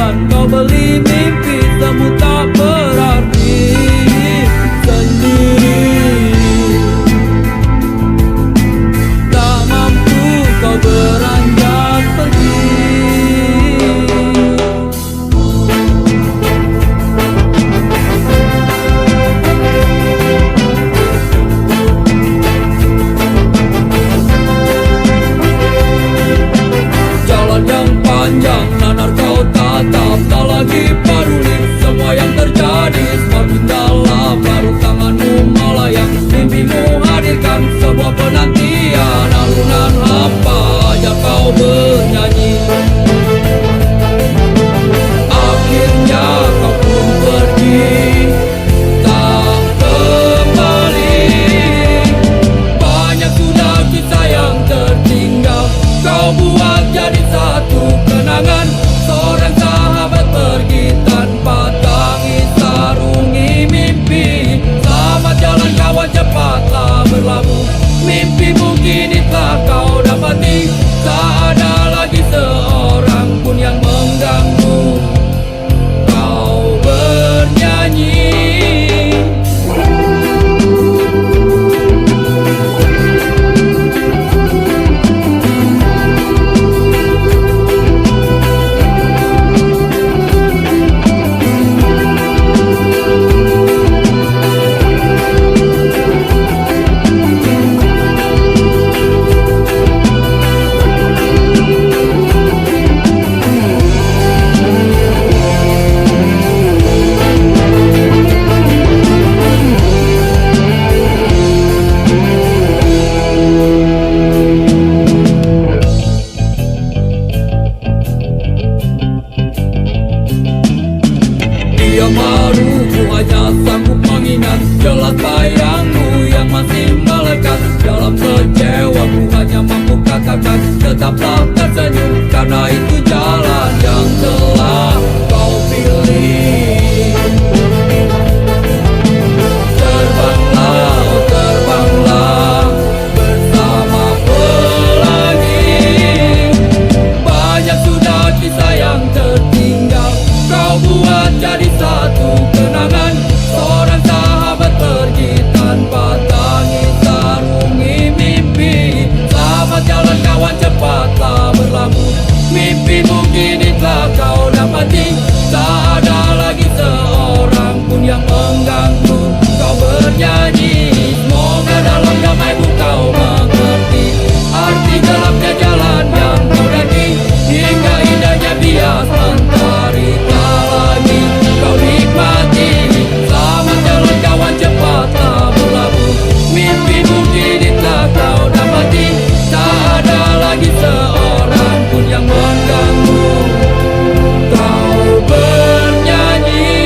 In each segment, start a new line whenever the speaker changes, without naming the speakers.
jalan. Kau beli mimpi semu tak berarti sendiri. Tak mampu kau beranjak pergi. Jalan yang panjang nanar kau tatap, tak lagi peduli semua yang terjadi. Semakin dalam larut tanganmu melayang, mimpimu hadirkan sebuah penantian. Alunan apa aja kau bernyanyi, akhirnya kau pun pergi, tak kembali. Banyak sudah kisah yang tertinggal, kau buat jadi satu kenangan. Seorang sahabat pergi tanpa tangis, sarungi mimpi. Selamat jalan kawan, cepatlah berlabuh. Mimpimu kini telah kau dapati. Tak ada lagi seorang pun yang mengganggu kau bernyanyi. Dia malu, ku hanya sanggup mengingat jelas bayangmu yang masih melekat. Dalam kecewa ku hanya mampu katakan tetaplah tersenyum, karena itu jalan yang telah kau pilih. Terbanglah, oh terbanglah bersama pelangi. Banyak sudah kisah yang tertinggal, kau buat jadi satu kenangan. Seorang sahabat pergi tanpa tangis, sarungi mimpi. Selamat jalan kawan, cepatlah berlabuh. Mimpimu kini telah kau dapati. Tak ada lagi seorang pun yang mengganggu kau bernyanyi. Semoga dalam damaimu kau mengerti arti gelapnya jalan yang kau daki. Hingga indahnya bias mentari tak lagi kau nikmati. Selamat jalan kawan, cepatlah berlabuh. Mimpimu kini telah kau dapati. Tak ada lagi seorang pun yang mengganggu kau bernyanyi.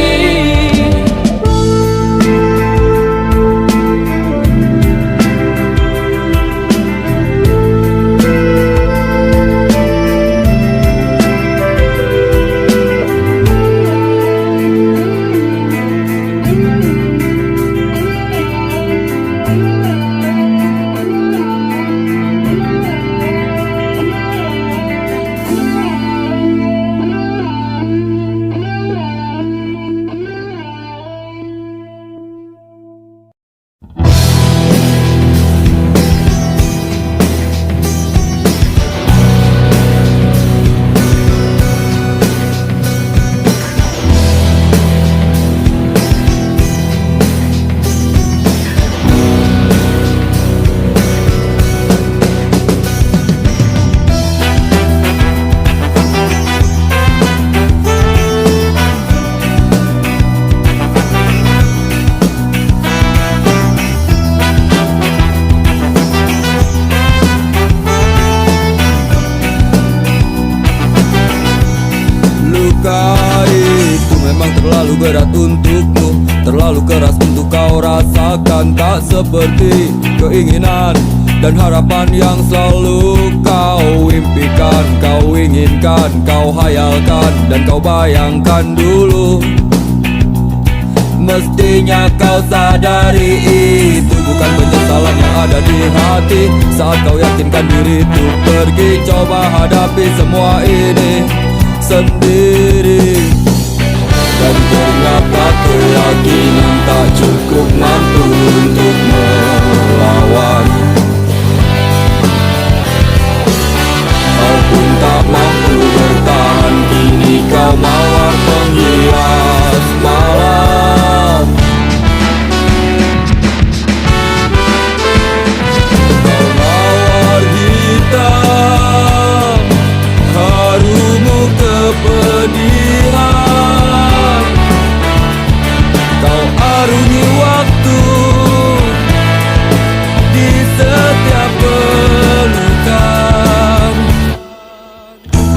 terlalu berat untukmu, terlalu keras untuk kau rasakan. Tak seperti keinginan dan harapan yang selalu kau impikan, kau inginkan, kau hayalkan, dan kau bayangkan dulu. Mestinya kau sadari itu bukan penyesalan yang ada di hati. Saat kau yakinkan diri untuk pergi, coba hadapi semua ini sendiri. Dan ternyata keyakinan tak cukup mampu untuk melawan. Kau pun tak mampu bertahan, kini kau mawar penghias malam. Kau mawar hitam, harumu kepedihan. Kau arungi waktu di setiap pelukan.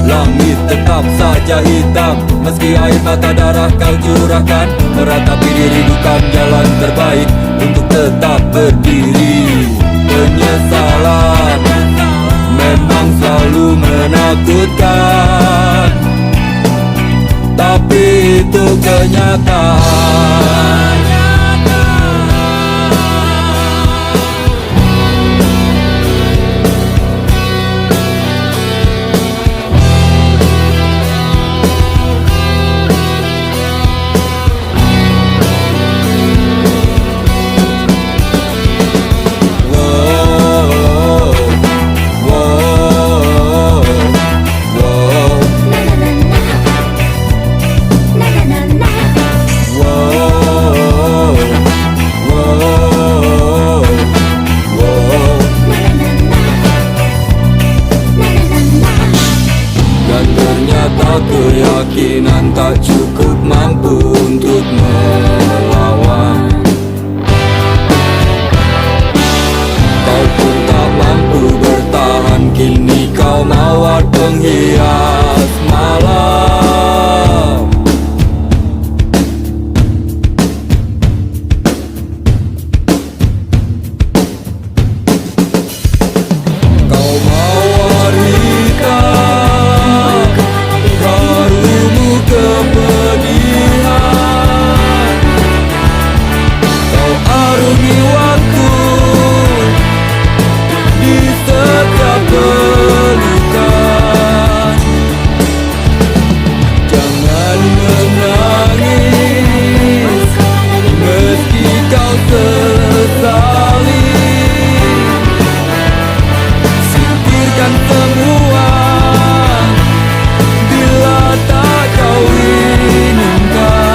Langit tetap saja hitam, meski air mata darah kau curahkan. Meratapi diri bukan jalan terbaik untuk tetap berdiri. Penyesalan memang selalu menakutkan, tapi itu kenyataan. Keyakinan tak cukup mampu untuk melawan. Kau pun tak mampu bertahan, kini kau mawar penghias malam. Kau mawar hitam, harumu kepedihan. Kau arungi waktu di setiap pelukan. Jangan menangis meski kau sesali. Singkirkan semua bila tak kau inginkan.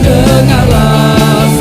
Dengarlah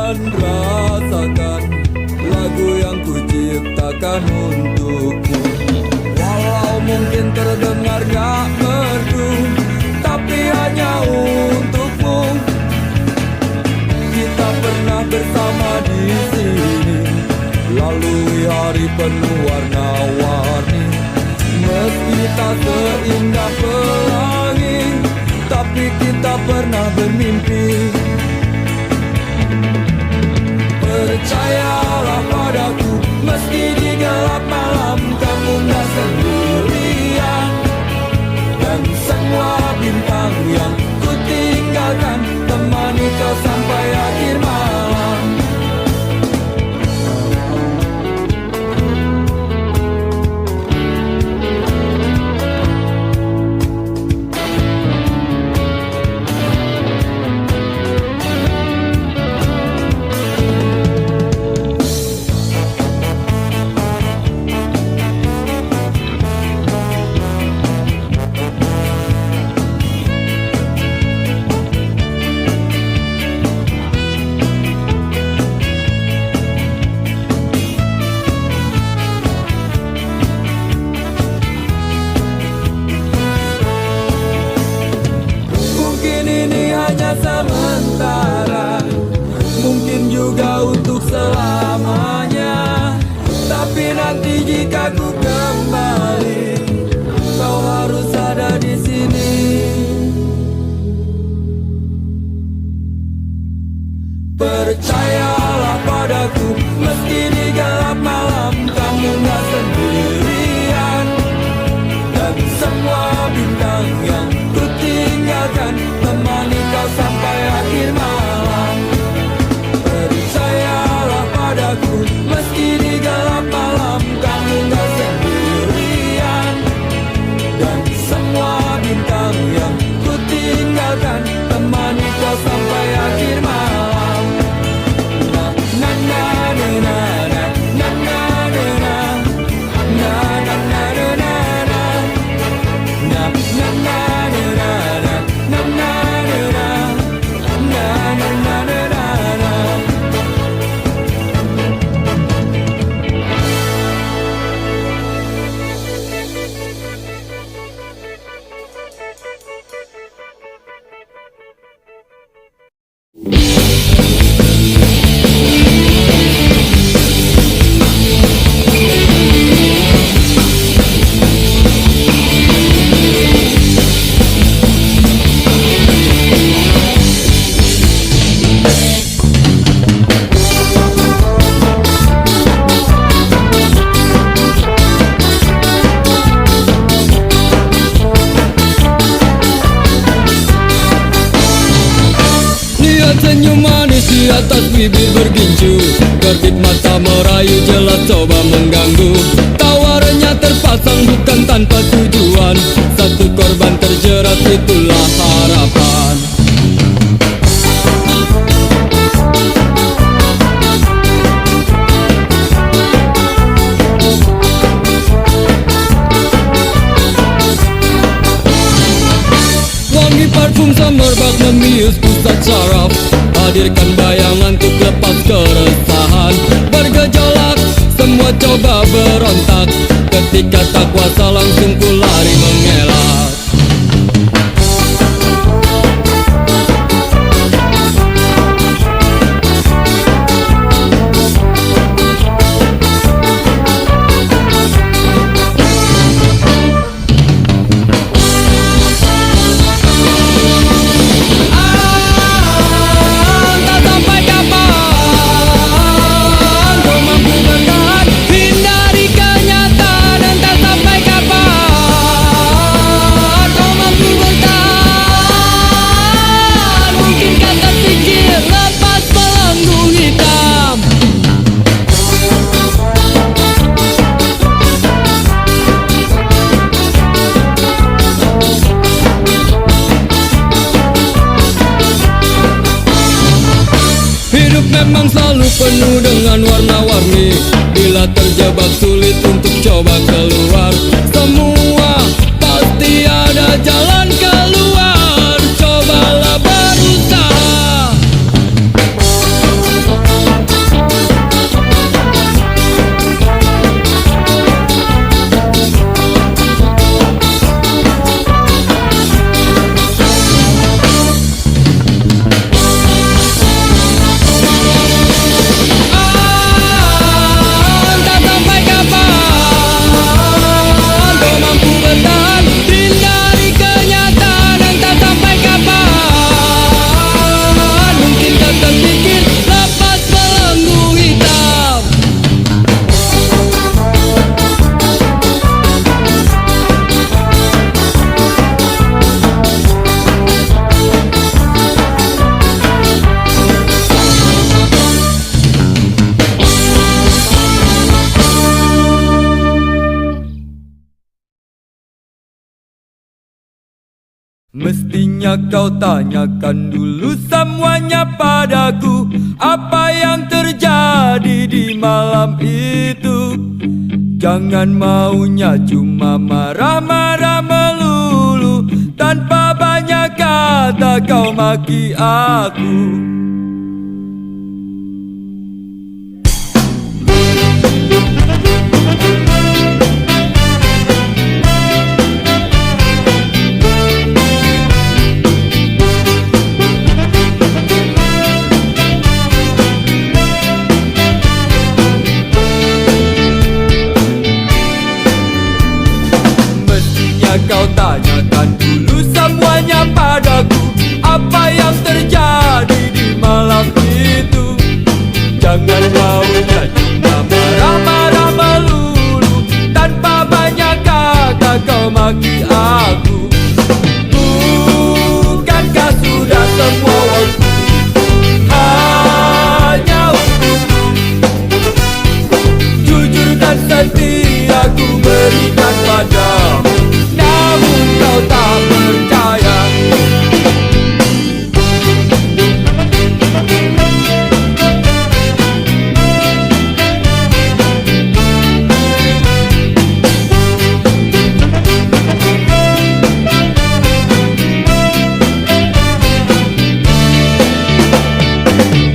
dan rasakan lagu yang ku ciptakan untukmu. Walau mungkin terdengar gak merdu, tapi hanya untukmu. Kita pernah bersama di sini, lalui hari penuh warna-warni. Meski tak seindah pelangi, tapi kita pernah bermimpi. Percayalah padaku, meski di gelap malam kamu gak sendirian. Dan semua bintang yang ku tinggalkan temani kau sampai akhir malam. Sementara, mungkin juga untuk selamanya. Tapi nanti jika ku kembali, kau harus ada di sini. Percayalah padaku, meski di gelap malam kamu gak sendirian. Dan semua bintang yang ku tinggalkan temani kau sampai akhir malam. Percayalah padaku, meski di gelap malam kamu gak sendirian. Dan semua bintang yang ku tinggalkan temani kau sampai akhir malam. Na na na na na na na na na na na na na na na na senyum manis di atas bibir bergincu, kedip mata merayu jelas coba mengganggu. Tawarannya terpasang bukan tanpa tujuan, satu korban terjerat itulah harapan. Wangi parfum semerbak membius pusat saraf, hadirkan bayangan untuk lepas keresahan. Bergejolak, semua coba berontak, ketika tak kuasa langsung ku lari mengelak.
Hindari kenyataan, entah sampai kapan.
memang selalu penuh dengan warna-warni. Bila terjebak sulit untuk coba keluar, semua pasti ada jalan keluar. Cobalah berusaha. Mestinya kau tanyakan dulu semuanya padaku, apa yang terjadi di malam itu. Jangan maunya cuma marah-marah melulu, tanpa banyak kata kau maki aku. Kau tanyakan dulu semuanya padaku, apa yang terjadi di malam itu. Jangan maunya cuma marah-marah melulu, tanpa banyak kata kau maki aku. Bukankah sudah semua waktu hanya untukmu? Jujur dan setia ku berikan padamu, namun kau tak percaya.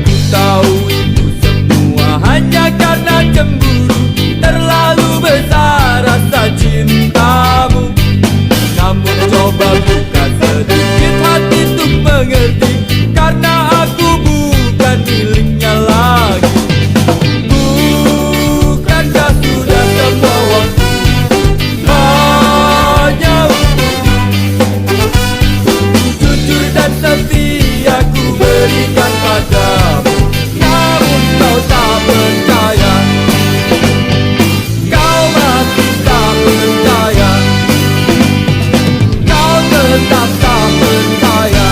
Ku tahu itu semua hanya karena cemburu, terlalu besar rasa cintamu. Namun coba buka sedikit hati untuk mengerti, karena aku bukan miliknya lagi. Bukankah sudah semua waktu hanya untukmu? Jujur dan setia ku berikan padamu, namun kau tak percaya. Kau masih tak percaya, tetap tak percaya.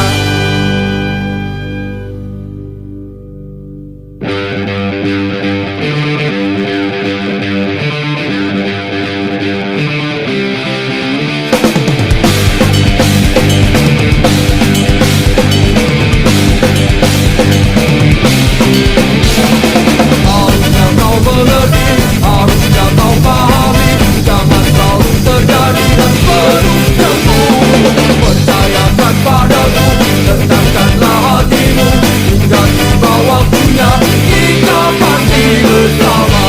Harusnya kau mengerti, harusnya kau pahami, jangan selalu terjadi dan penuh cemburu. Percayakan padaku, tenangkanlah hatimu, hingga tiba waktunya kita pasti bersama,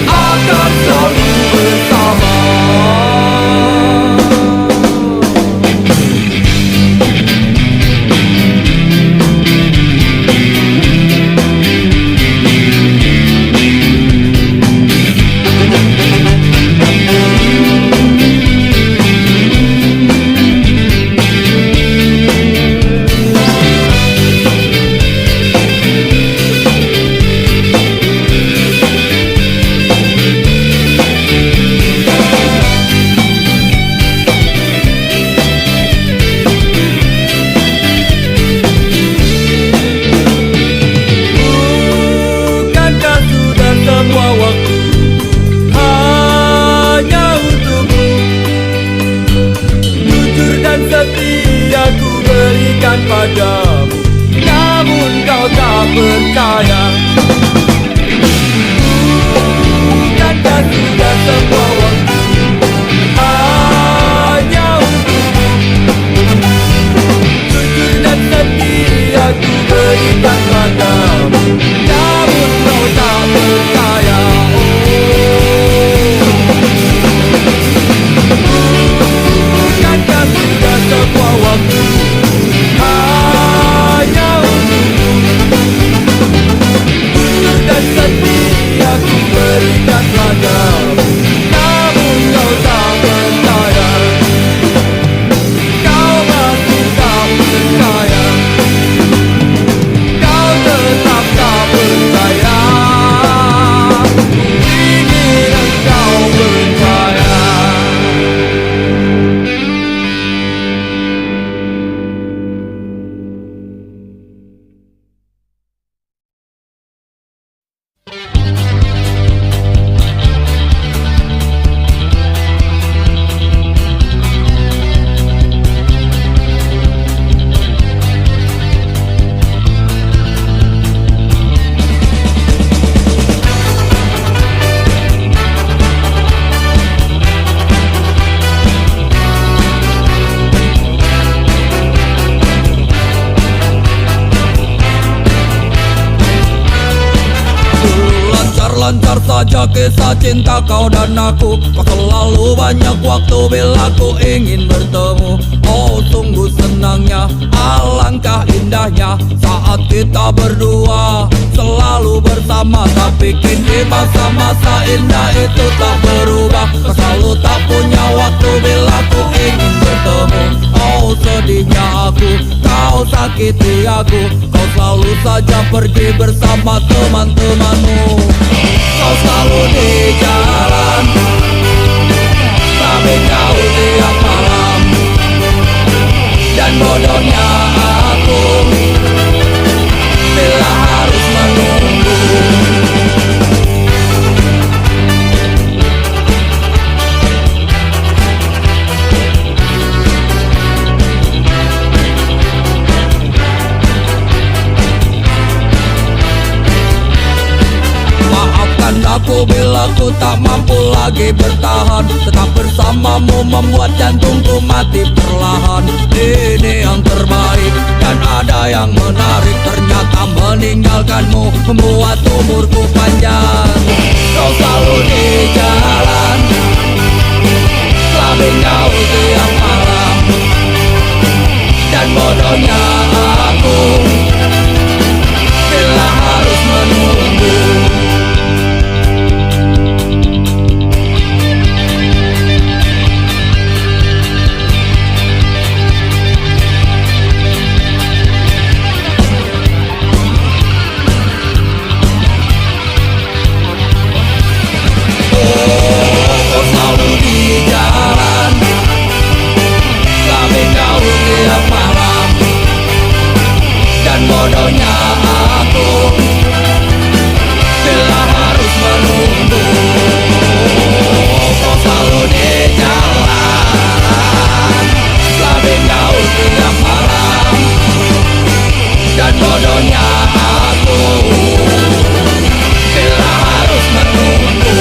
akan selalu bersama. Bukankah sudah semua waktu hanya untukmu? Jujur dan setia ku berikan padamu, namun kau tak percaya. Bukankah sudah semua waktu hanya untukmu? Jujur dan setia ku berikan padamu, namun kau tak percaya. Bukankah sudah semua waktu hanya untukmu?
lancar saja kisah cinta kau dan aku. Kau selalu banyak waktu bila ku ingin bertemu. Oh sungguh senangnya, alangkah indahnya saat kita berdua selalu bersama. Tapi kini masa-masa indah itu tak berubah. Kau selalu tak punya waktu bila ku ingin bertemu. Oh sedihnya aku, kau sakiti aku. Kau selalu saja pergi bersama teman-temanmu. Kau selalu di jalan, tapi kau tiap malam. Dan bodohnya aku bila harus menunggu. Maafkan aku bila ku tak mampu lagi bertahan. Tetap bersamamu membuat jantungku mati perlahan. Ini yang terbaik dan ada yang menarik. Ternyata meninggalkanmu membuat umurku panjang. Kau selalu di jalan, tapi kau tiap malam. Dan bodohnya aku bila harus menunggu. Bodohnya aku bila harus menunggu. Kau selalu di jalan, tapi kau tiap malam. Dan bodohnya aku bila harus menunggu.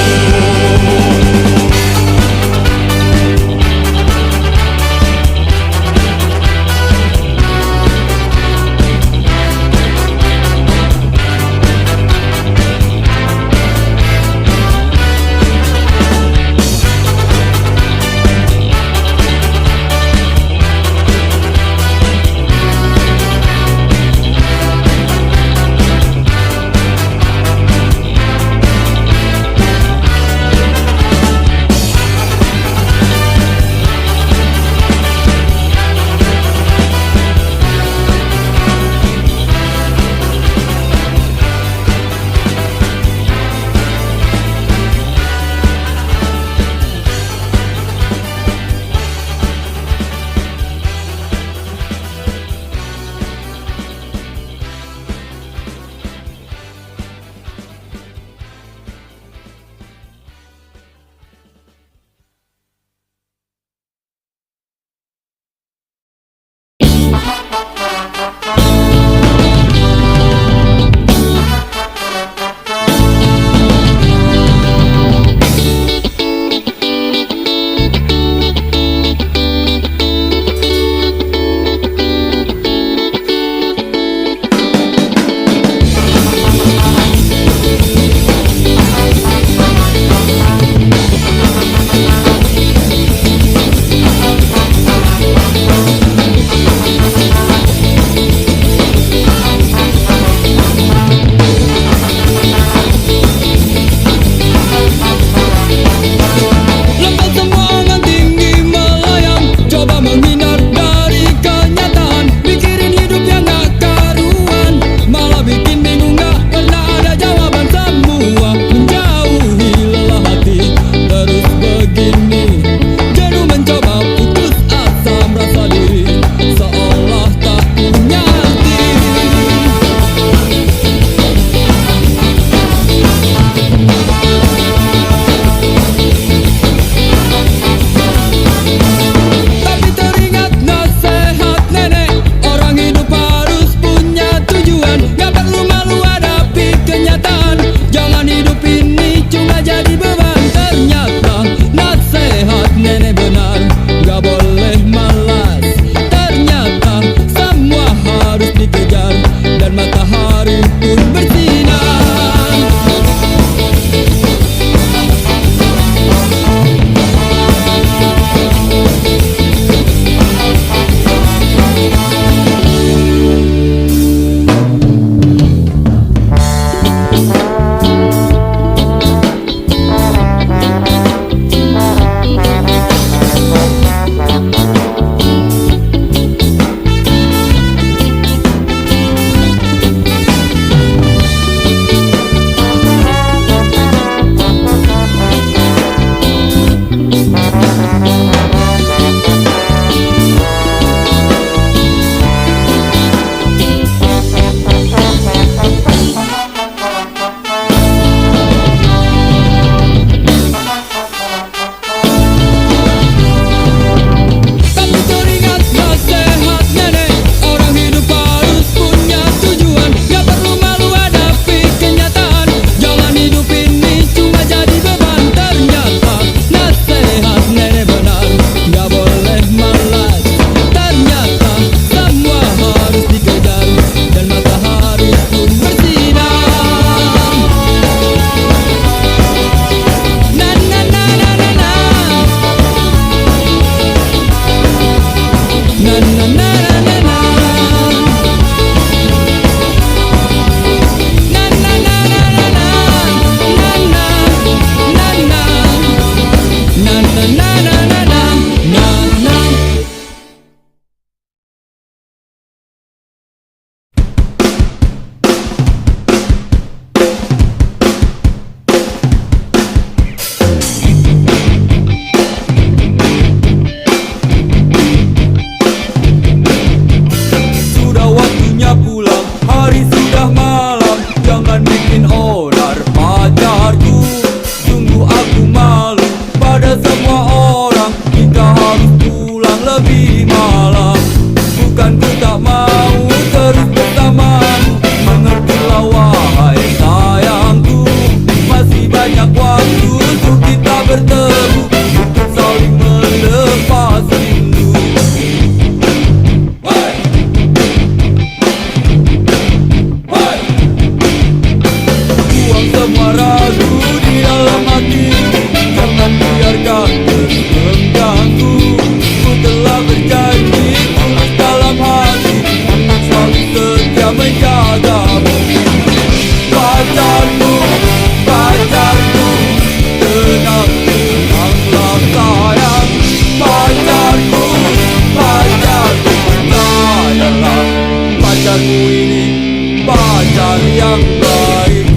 pacarmu ini pacar yang baik.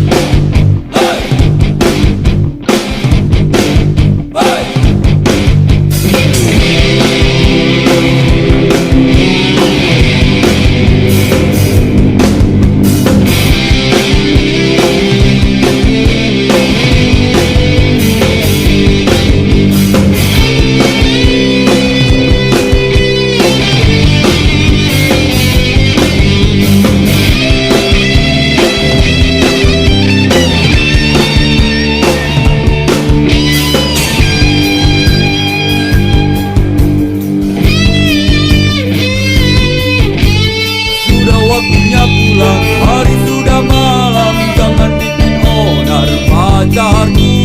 Hey! Hey! Sudah waktunya pulang, hari sudah malam, jangan bikin onar pacarku.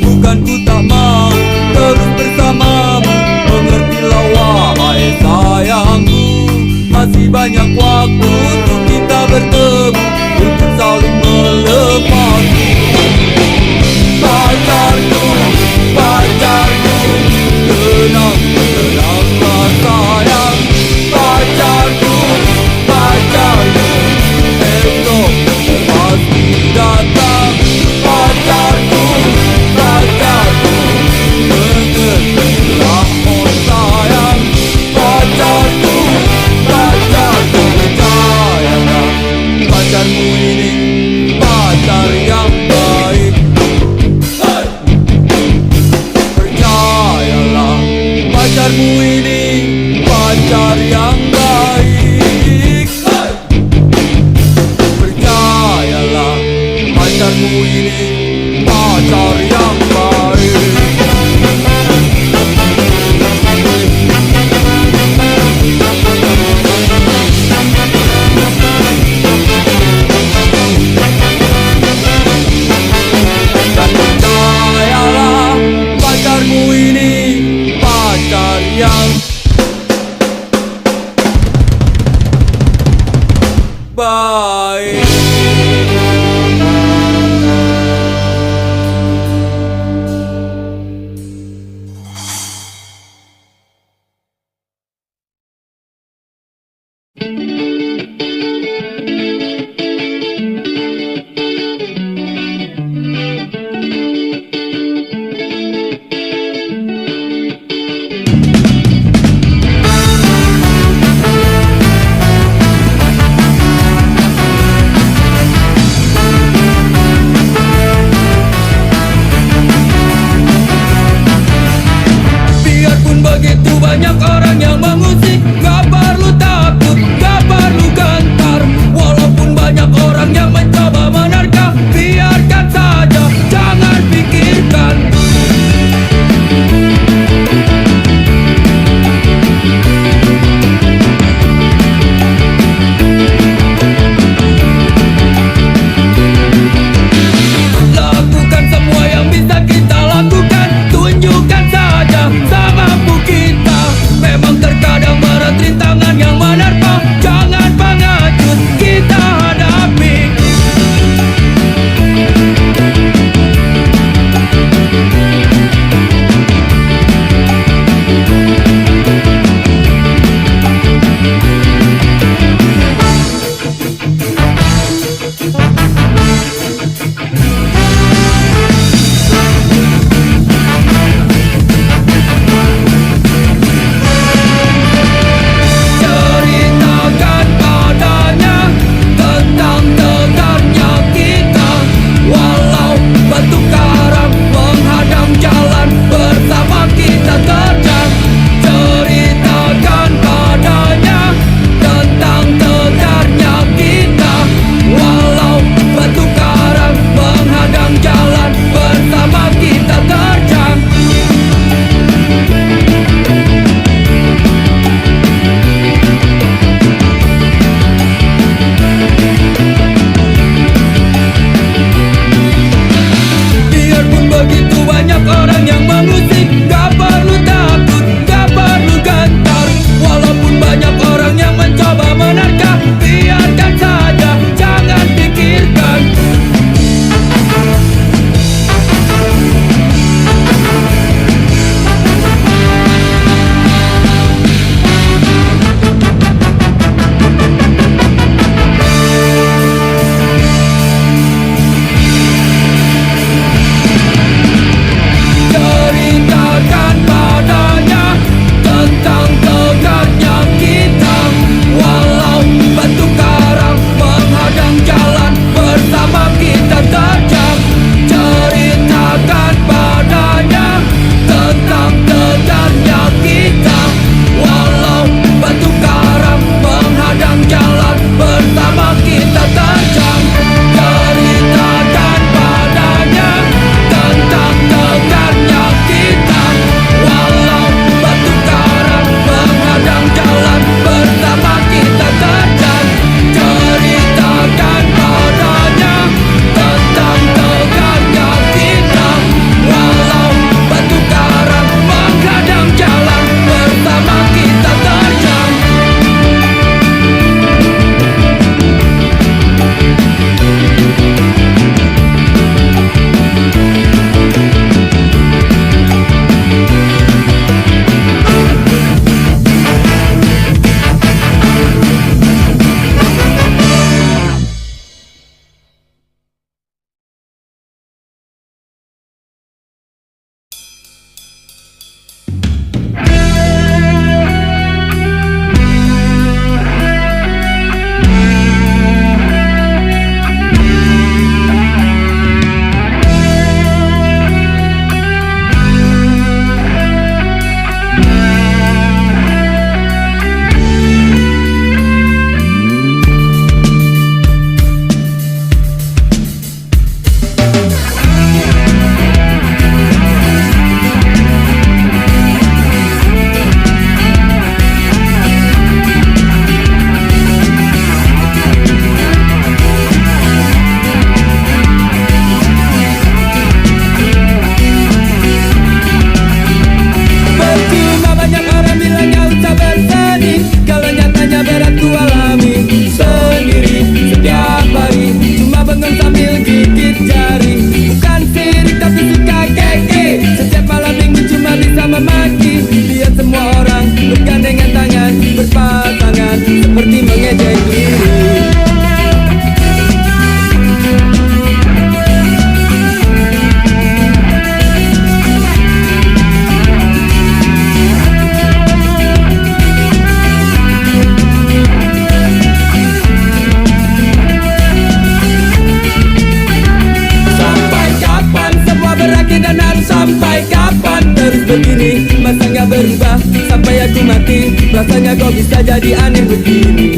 Bukan ku tak mau terus bersamamu, mengertilah wahai sayangku. Masih banyak waktu untuk kita bertemu, untuk saling melepasku. Pacarku, pacarku, tenang, tenanglah sayang. Pacarku, pacarku, esok pasti datang. Pacarku, pacarku, mengertilah oh sayang. Pacarku, pacarku, percayalah, pacarmu ini pacar yang baik. Percayalah, pacarmu ini pacar yang baik. Percayalah, pacarmu ini pacar yang baik. Dan percayalah, pacarmu ini pacar yang baik. Biarpun begitu banyak orang yang mengusik, gak perlu takut, gak perlu gentar. Walaupun banyak orang yang mencoba menerka, biarkan saja, jangan pikirkan. Lakukan semua yang bisa kita lakukan, tunjukkan saja semampu kita. Memang terkadang begini, masanya berubah sampai aku mati. Rasanya kok bisa jadi aneh begini.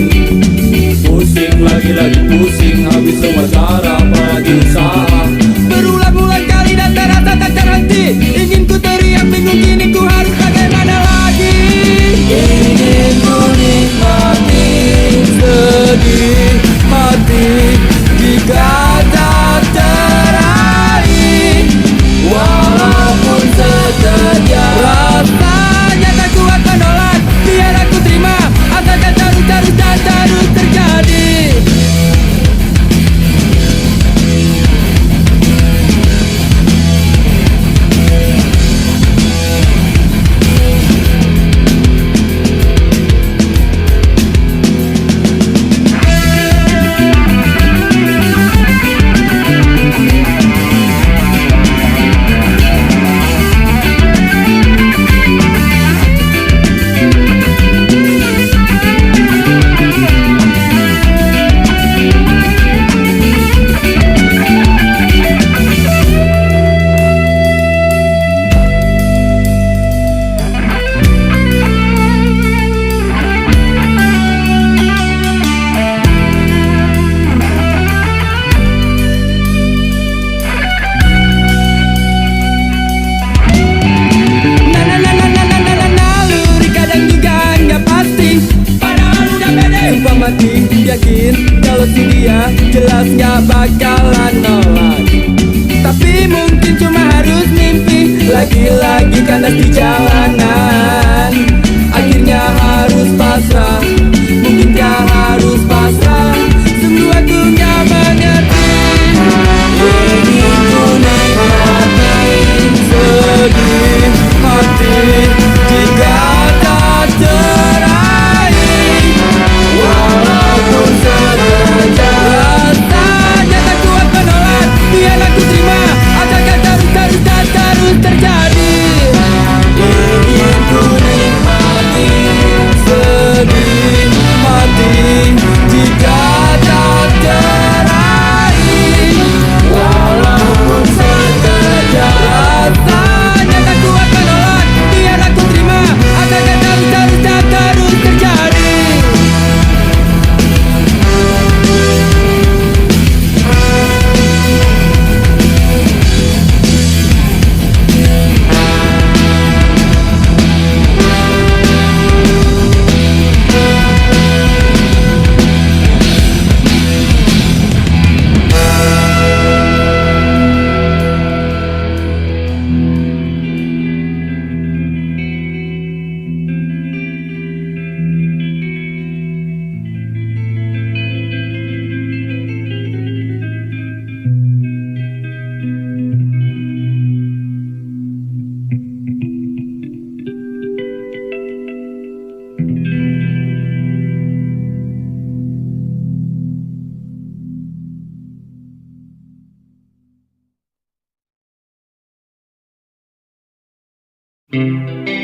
Pusing lagi pusing, habis semua cara apalagi usaha.
Berulang-ulang kali dan terasa tak terhenti. Ingin ku teriak bingung kini ku harus bagaimana lagi. Ingin ku nikmati sedih hati jika tak teraih, walaupun sekejap. Rasanya tak kuat menolak, biar aku terima. Asalkan terus dan terus terjadi. Mati, yakin kalau si dia jelas gak bakalan nolak. Tapi mungkin cuma harus mimpi, lagi-lagi kandas di jalanan. Akhirnya harus pasrah, mungkinkah harus pasrah. Sungguh aku gak mengerti. Ingin ku nikmati sedih hati jika tak teraih, walaupun sekejap. Rasanya tak kuat menolak, biar aku terima. Asalkan terus terjadi. Ingin ku nikmati sedih hati jika tak teraih, walaupun sekejap. Rasanya tak kuat menolak, biar aku terima. Asalkan terus terjadi.
Thank